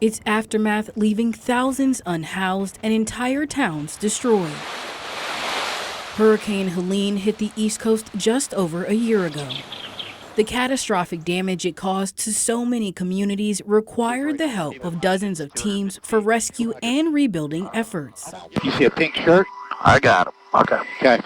Its aftermath leaving thousands unhoused and entire towns destroyed. Hurricane Helene hit the East Coast just over a year ago. The catastrophic damage it caused to so many communities required the help of dozens of teams for rescue and rebuilding efforts. You see a pink shirt? I got him. Okay.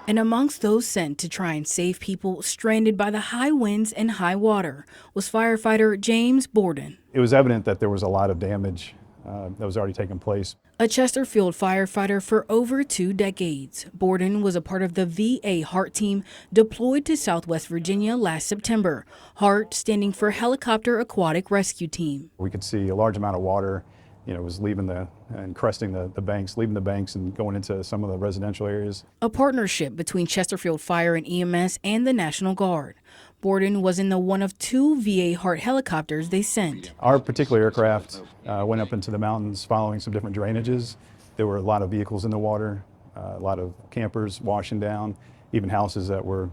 And amongst those sent to try and save people stranded by the high winds and high water was firefighter James Borden. It was evident that there was a lot of damage that was already taking place. A Chesterfield firefighter for over 2 decades, Borden was a part of the VA HART team deployed to Southwest Virginia last September. HART standing for Helicopter Aquatic Rescue Team. We could see a large amount of water, was leaving and cresting the banks, leaving the banks and going into some of the residential areas. A partnership between Chesterfield Fire and EMS and the National Guard. Borden was in the one of 2 VA HART helicopters they sent. Our particular aircraft went up into the mountains following some different drainages. There were a lot of vehicles in the water, a lot of campers washing down, even houses that were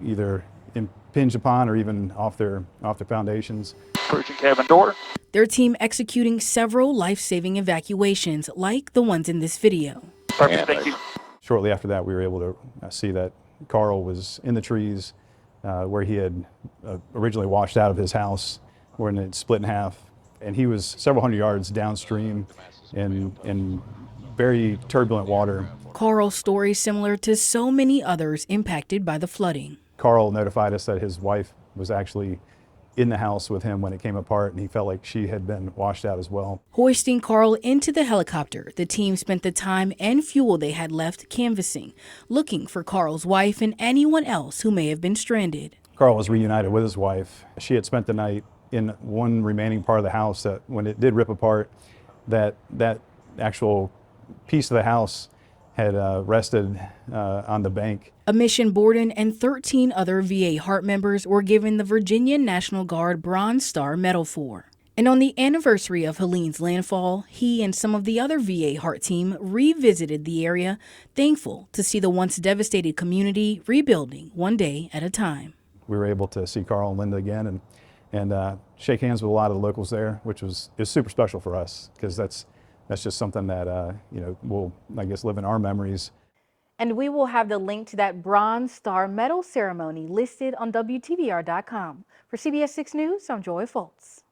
either impinged upon or even off their foundations. Approaching cabin door. Their team executing several life-saving evacuations like the ones in this video. Perfect, thank you. Shortly after that, we were able to see that Carl was in the trees where he had originally washed out of his house, when it split in half. And he was several hundred yards downstream in very turbulent water. Carl's story similar to so many others impacted by the flooding. Carl notified us that his wife was actually in the house with him when it came apart, and he felt like she had been washed out as well. Hoisting Carl into the helicopter, the team spent the time and fuel they had left canvassing, looking for Carl's wife and anyone else who may have been stranded. Carl was reunited with his wife. She had spent the night in one remaining part of the house that when it did rip apart, that actual piece of the house had rested on the bank. A mission Borden and 13 other VA HART members were given the Virginia National Guard Bronze Star Medal for. And on the anniversary of Helene's landfall, he and some of the other VA HART team revisited the area, thankful to see the once devastated community rebuilding one day at a time. We were able to see Carl and Linda again and shake hands with a lot of the locals there, which is super special for us, because that's just something that will, I guess, live in our memories. And we will have the link to that Bronze Star Medal ceremony listed on WTVR.com. For CBS 6 News, I'm Joy Foltz.